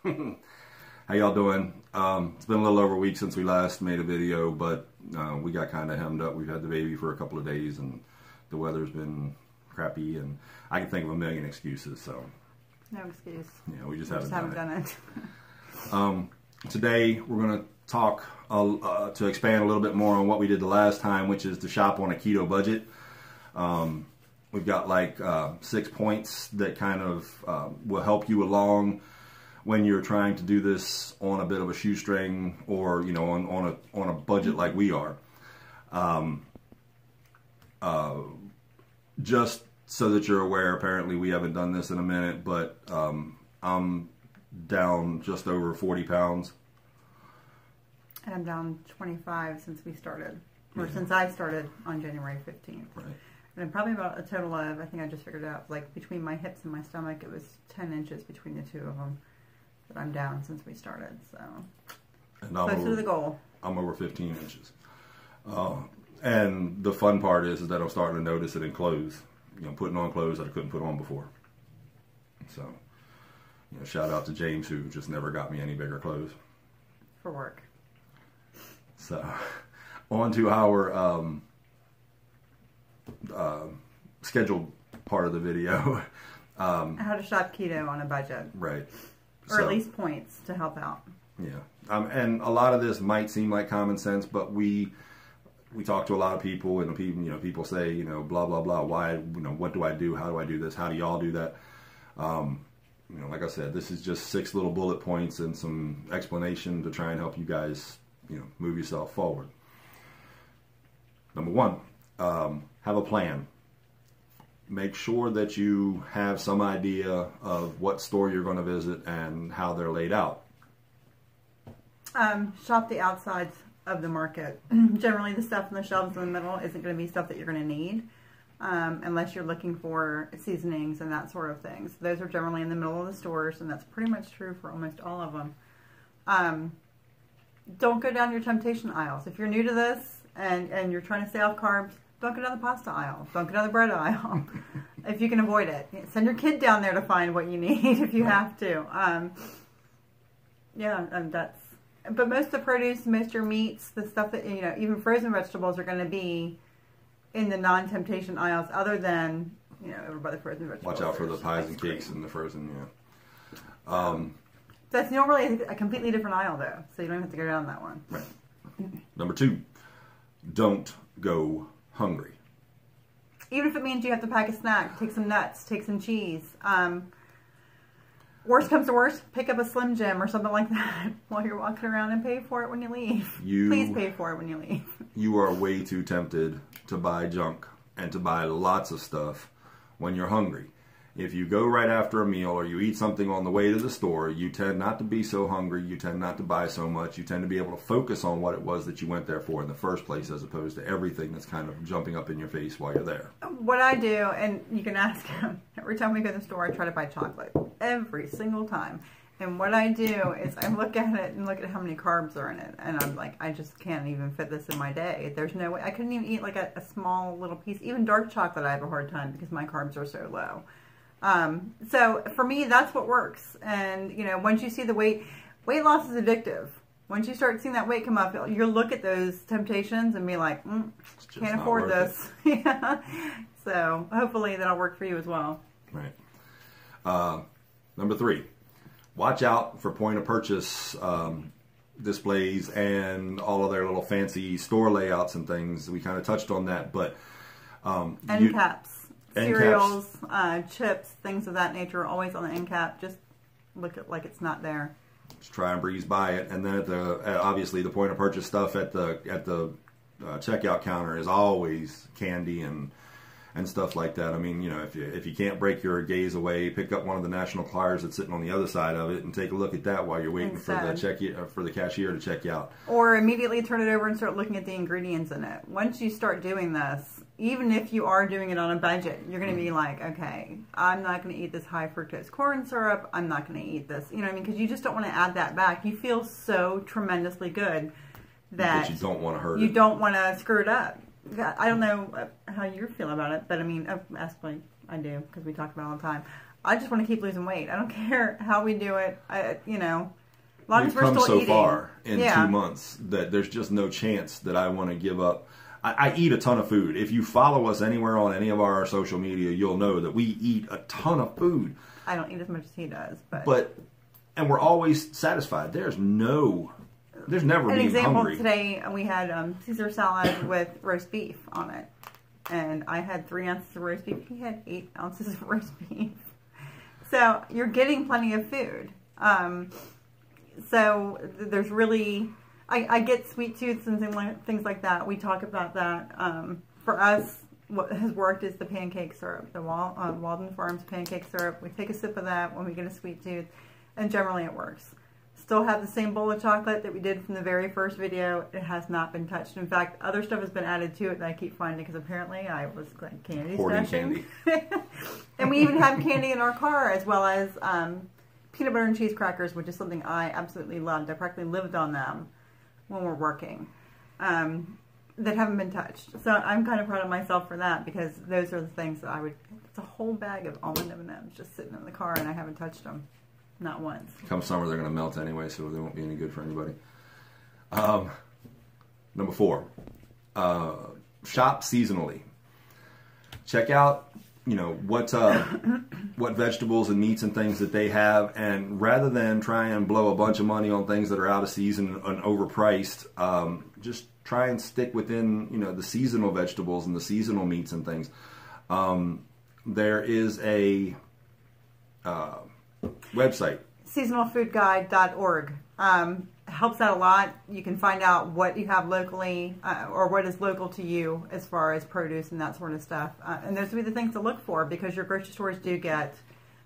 everybody. How y'all doing? It's been a little over a week since we last made a video, but we got kind of hemmed up. We've had the baby for a couple of days, and the weather's been crappy, and I can think of a million excuses. So no excuse. Yeah, we just haven't done it. Today we're going to talk to expand a little bit more on what we did the last time, which is to shop on a keto budget. We've got like 6 points that kind of will help you along when you're trying to do this on a bit of a shoestring, or on a budget like we are. Just so that you're aware, apparently we haven't done this in a minute, but I'm down just over 40 pounds. And I'm down 25 since we started, or since I started on January 15th. Right. And probably about a total of, I think I just figured out, like between my hips and my stomach, it was 10 inches between the two of them that I'm down since we started. So, and closer to the goal. I'm over 15 inches. And the fun part is that I'm starting to notice it in clothes. Putting on clothes that I couldn't put on before. So, shout out to James, who just never got me any bigger clothes. For work. So, on to our scheduled part of the video. How to shop keto on a budget. Right. Or at least points to help out. Yeah. And a lot of this might seem like common sense, but we talk to a lot of people, and people say, blah, blah, blah. Why, what do I do? How do I do this? How do y'all do that? Like I said, this is just 6 little bullet points and some explanation to try and help you guys, move yourself forward. Number 1, have a plan. Make sure that you have some idea of what store you're going to visit and how they're laid out. Shop the outsides of the market. Generally, the stuff on the shelves in the middle isn't going to be stuff that you're going to need, unless you're looking for seasonings and that sort of thing. So those are generally in the middle of the stores, and that's pretty much true for almost all of them. Don't go down your temptation aisles. If you're new to this and you're trying to stay off carbs, don't go down the pasta aisle. Don't go down the bread aisle. If you can avoid it. Send your kid down there to find what you need if you have to. But most of the produce, most of your meats, the stuff that, even frozen vegetables are going to be in the non-temptation aisles, other than, over by the frozen vegetables. Watch out for the pies and cakes and the frozen, That's normally a completely different aisle, though, so you don't have to go down that one. Right. Number 2, don't go hungry. Even if it means you have to pack a snack, take some nuts, take some cheese. Worst comes to worst, pick up a Slim Jim or something like that while you're walking around and pay for it when you leave. Please pay for it when you leave. You are way too tempted to buy junk and to buy lots of stuff when you're hungry. If you go right after a meal or you eat something on the way to the store, you tend not to be so hungry, you tend not to buy so much, you tend to be able to focus on what it was that you went there for in the first place, as opposed to everything that's kind of jumping up in your face while you're there. What I do, and you can ask him, every time we go to the store I try to buy chocolate. Every single time. And what I do is I look at it and look at how many carbs are in it, and I'm like, I just can't even fit this in my day. There's no way. I couldn't even eat like a small little piece. Even dark chocolate I have a hard time because my carbs are so low. So for me, that's what works. And once you see the weight loss is addictive. Once you start seeing that weight come up, you'll look at those temptations and be like, can't afford this. Yeah. So hopefully that'll work for you as well. Right. Number 3, watch out for point of purchase displays and all of their little fancy store layouts and things. We kind of touched on that, but end caps. Cereals, chips, things of that nature are always on the end cap. Just look at like it's not there. Just try and breeze by it. And then at the obviously the point of purchase stuff at the checkout counter is always candy and stuff like that. I mean, if you can't break your gaze away, pick up one of the National Clars that's sitting on the other side of it and take a look at that while you're waiting for the cashier to check you out. Or immediately turn it over and start looking at the ingredients in it. Once you start doing this, even if you are doing it on a budget, you're going to be like, okay, I'm not going to eat this high fructose corn syrup. I'm not going to eat this. Because you just don't want to add that back. You feel so tremendously good that you don't want to hurt it. You don't want to screw it up. I don't know how you feel about it, but I mean, actually, I do, because we talk about it all the time. I just want to keep losing weight. I don't care how we do it. You know, as long as we're come still so eating. far in 2 months that there's just no chance that I want to give up. I eat a ton of food. If you follow us anywhere on any of our social media, you'll know that we eat a ton of food. I don't eat as much as he does, and we're always satisfied. There's never being hungry. An example, today we had Caesar salad with roast beef on it. And I had 3 ounces of roast beef. He had 8 ounces of roast beef. So you're getting plenty of food. So there's really, I get sweet tooths and things like that. We talk about that. For us, what has worked is the pancake syrup, the Walden Farms pancake syrup. We take a sip of that when we get a sweet tooth, and generally it works. Still have the same bowl of chocolate that we did from the very first video. It has not been touched. In fact, other stuff has been added to it that I keep finding because apparently I was like candy hoarding stashing. candy. And we even have candy in our car, as well as peanut butter and cheese crackers, which is something I absolutely loved. I practically lived on them when we're working. That haven't been touched. So I'm kind of proud of myself for that, because those are the things that I would, it's a whole bag of almond M&Ms just sitting in the car and I haven't touched them. Not once. Come summer, they're going to melt anyway, so they won't be any good for anybody. Number 4, shop seasonally. Check out, you know, what vegetables and meats and things that they have, and rather than try and blow a bunch of money on things that are out of season and overpriced, just try and stick within, you know, the seasonal vegetables and the seasonal meats and things. There is a website, seasonalfoodguide.org. Helps out a lot. You can find out what you have locally, or what is local to you as far as produce and that sort of stuff. And those would be the things to look for, because your grocery stores do get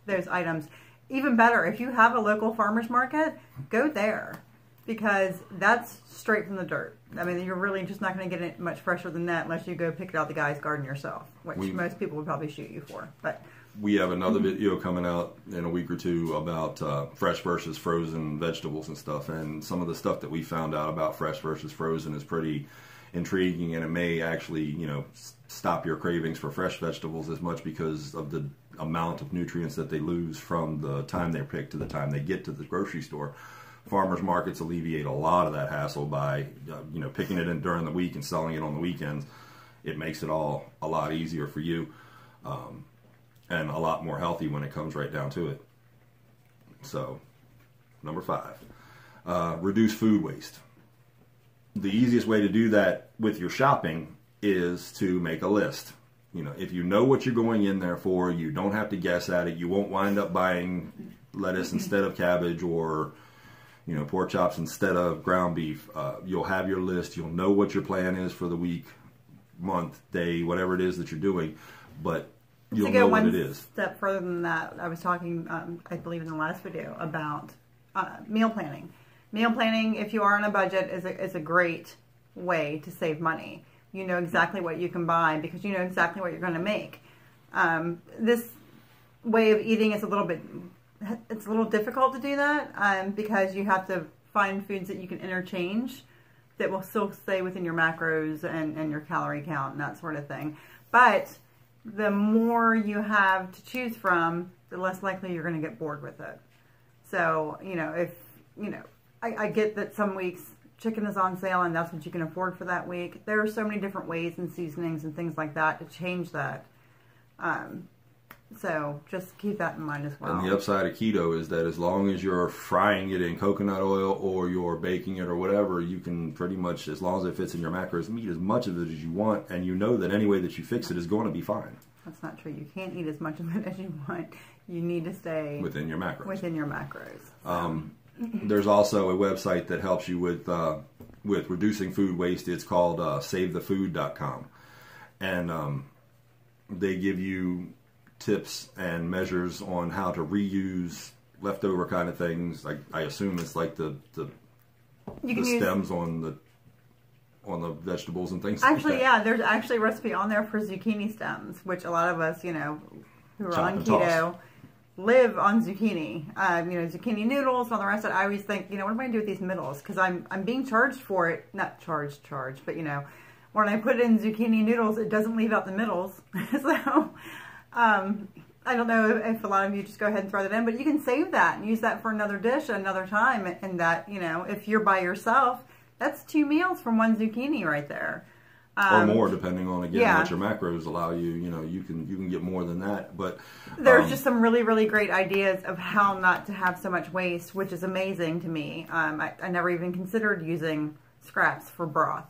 those items. Even better, if you have a local farmer's market, go there, because that's straight from the dirt. I mean, you're really just not going to get it much fresher than that unless you go pick it out the guy's garden yourself, which most people would probably shoot you for. But we have another video coming out in a week or two about fresh versus frozen vegetables and stuff. And some of the stuff that we found out about fresh versus frozen is pretty intriguing, and it may actually, you know, stop your cravings for fresh vegetables as much because of the amount of nutrients that they lose from the time they're picked to the time they get to the grocery store. Farmers markets alleviate a lot of that hassle by, you know, picking it in during the week and selling it on the weekends. It makes it all a lot easier for you. And a lot more healthy when it comes right down to it. So, number 5, reduce food waste. The easiest way to do that with your shopping is to make a list. You know, if you know what you're going in there for, you don't have to guess at it. You won't wind up buying lettuce instead of cabbage, or, you know, pork chops instead of ground beef. You'll have your list. You'll know what your plan is for the week, month, day, whatever it is that you're doing. But you'll know what it is. To go one step further than that, I was talking, I believe in the last video, about meal planning. Meal planning, if you are on a budget, is a great way to save money. You know exactly what you can buy because you know exactly what you're going to make. This way of eating is a little difficult to do that because you have to find foods that you can interchange that will still stay within your macros and your calorie count and that sort of thing. But the more you have to choose from, the less likely you're going to get bored with it. So, you know, if, you know, I get that some weeks chicken is on sale and that's what you can afford for that week. There are so many different ways and seasonings and things like that to change that. So just keep that in mind as well. And the upside of keto is that as long as you're frying it in coconut oil or you're baking it or whatever, you can pretty much, as long as it fits in your macros, eat as much of it as you want, and you know that any way that you fix it is going to be fine. That's not true. You can't eat as much of it as you want. You need to stay within your macros. Within your macros. So. There's also a website that helps you with reducing food waste. It's called SaveTheFood.com, and they give you tips and measures on how to reuse leftover kind of things. Like, I assume it's like the stems on the vegetables and things. Actually, like that. Yeah, there's actually a recipe on there for zucchini stems, which a lot of us, you know, who are on keto live on zucchini. You know, zucchini noodles and all the rest of it. I always think, you know, what am I going to do with these middles? Because I'm being charged for it. Not charged, but, you know, when I put in zucchini noodles, it doesn't leave out the middles. So I don't know if a lot of you just go ahead and throw that in, but you can save that and use that for another dish another time. And that, you know, if you're by yourself, that's 2 meals from 1 zucchini right there. Or more, depending on, again, what your macros allow you. You know, you can get more than that. But there's just some really, really great ideas of how not to have so much waste, which is amazing to me. I never even considered using scraps for broth.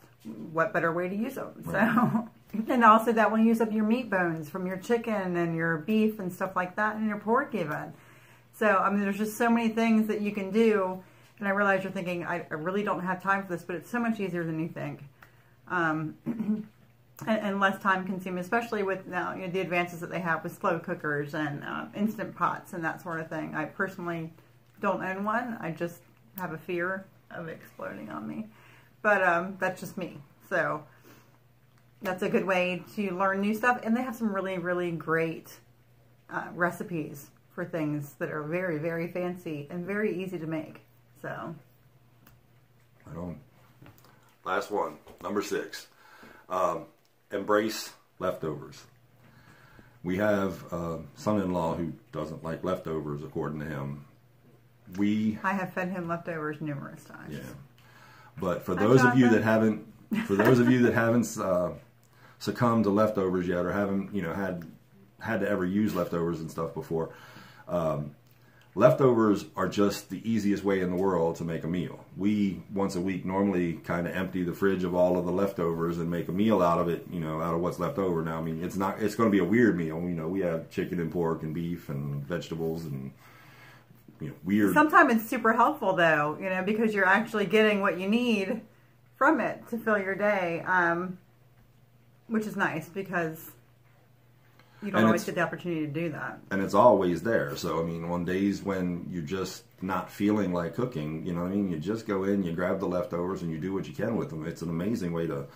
What better way to use them? Right. So, and also that will use up your meat bones from your chicken and your beef and stuff like that, and your pork even. So, I mean, there's just so many things that you can do. And I realize you're thinking, I really don't have time for this, but it's so much easier than you think. And less time consuming, especially with now, you know, the advances that they have with slow cookers and instant pots and that sort of thing. I personally don't own one. I just have a fear of it exploding on me. But that's just me. So that's a good way to learn new stuff. And they have some really, really great recipes for things that are very, very fancy and very easy to make. So. Right on. Last one, number 6. Embrace leftovers. We have a son-in-law who doesn't like leftovers, according to him. I have fed him leftovers numerous times. Yeah, but for those of you that haven't, succumbed to leftovers yet, or haven't, you know, had to ever use leftovers and stuff before, leftovers are just the easiest way in the world to make a meal. We, once a week, normally kind of empty the fridge of all of the leftovers and make a meal out of it, you know, out of what's left over. Now, I mean, it's going to be a weird meal. You know, we have chicken and pork and beef and vegetables and, you know, weird. Sometimes it's super helpful, though, you know, because you're actually getting what you need from it to fill your day, which is nice because you don't always get the opportunity to do that. And it's always there. So, I mean, on days when you're just not feeling like cooking, you know what I mean? You just go in, you grab the leftovers, and you do what you can with them. It's an amazing way to,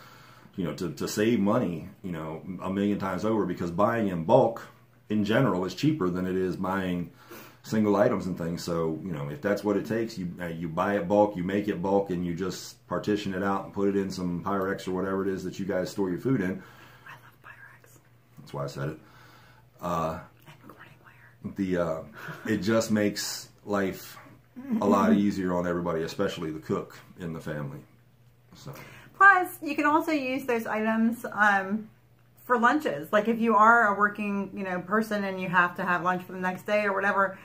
you know, to save money, you know, 1,000,000 times over, because buying in bulk, in general, is cheaper than it is buying single items and things. So, you know, if that's what it takes, you buy it bulk, you make it bulk, and you just partition it out and put it in some Pyrex or whatever it is that you guys store your food in. I love Pyrex. That's why I said it. It just makes life a lot easier on everybody, especially the cook in the family. So. Plus, you can also use those items for lunches. Like if you are a working, you know, person and you have to have lunch for the next day or whatever,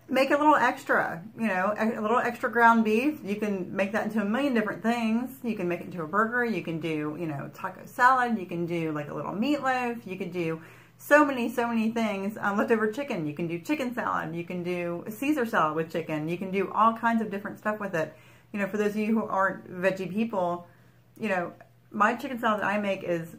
make a little extra, you know, a little extra ground beef. You can make that into 1,000,000 different things. You can make it into a burger. You can do, you know, taco salad. You can do like a little meatloaf. You can do so many things. Leftover chicken, you can do chicken salad. You can do a Caesar salad with chicken. You can do all kinds of different stuff with it. You know, for those of you who aren't veggie people, you know, my chicken salad that I make is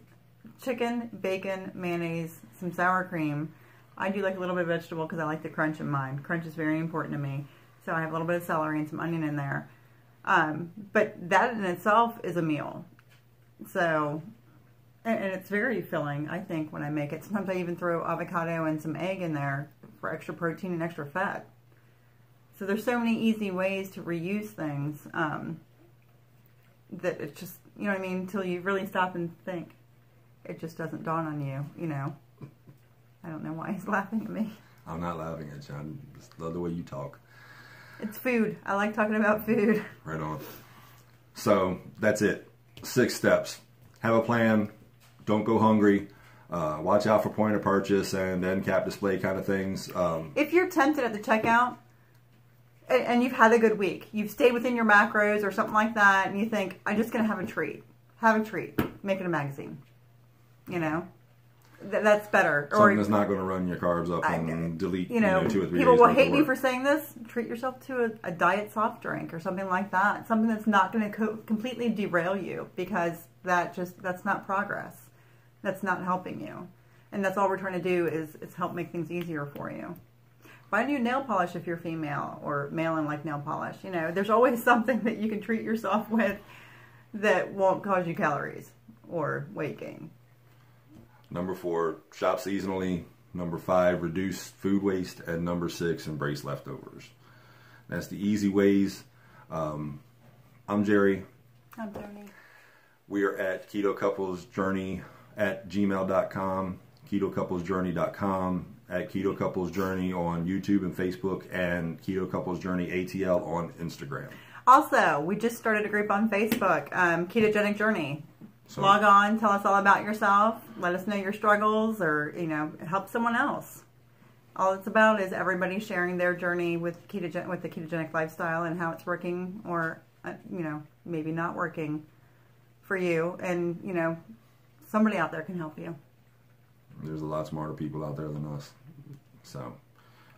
chicken, bacon, mayonnaise, some sour cream. I do like a little bit of vegetable because I like the crunch in mine. Crunch is very important to me. So I have a little bit of celery and some onion in there. But that in itself is a meal. So... And it's very filling, I think, when I make it. Sometimes I even throw avocado and some egg in there for extra protein and extra fat. So there's so many easy ways to reuse things that it's just, you know what I mean, until you really stop and think. It just doesn't dawn on you, you know. I don't know why he's laughing at me. I'm not laughing at you. I just love the way you talk. It's food. I like talking about food. Right on. So that's it. 6 steps. Have a plan. Don't go hungry. Watch out for point of purchase and end cap display kind of things. If you're tempted at the checkout and you've had a good week, you've stayed within your macros or something like that, and you think, I'm just going to have a treat. Have a treat. Make it a magazine. You know? That's better. Something that's not going to run your carbs up and delete, you know, 2 or 3 days. People will hate me for saying this. Treat yourself to a diet soft drink or something like that. Something that's not going to completely derail you, because that's not progress. That's not helping you. And that's all we're trying to do is help make things easier for you. Buy new nail polish if you're female, or male and like nail polish. You know, there's always something that you can treat yourself with that won't cause you calories or weight gain. Number 4, shop seasonally. Number 5, reduce food waste. And number 6, embrace leftovers. That's the easy ways. I'm Jerry. I'm Tony. We are at Keto Couples Journey at gmail.com, ketocouplesjourney.com, at Keto Couples Journey on YouTube and Facebook, and Keto Couples Journey ATL on Instagram. Also, we just started a group on Facebook, Ketogenic Journey. So, log on, tell us all about yourself, let us know your struggles, or, you know, help someone else. All it's about is everybody sharing their journey with the ketogenic lifestyle and how it's working, or, you know, maybe not working for you. And, you know, somebody out there can help you. There's a lot smarter people out there than us. So,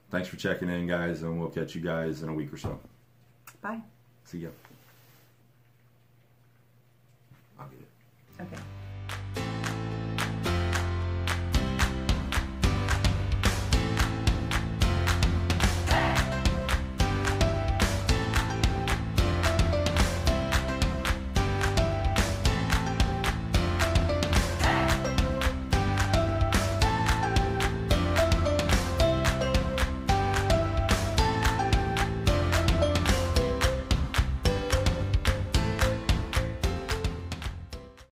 thanks for checking in, guys, and we'll catch you guys in a week or so. Bye. See ya. I'll get it. Okay.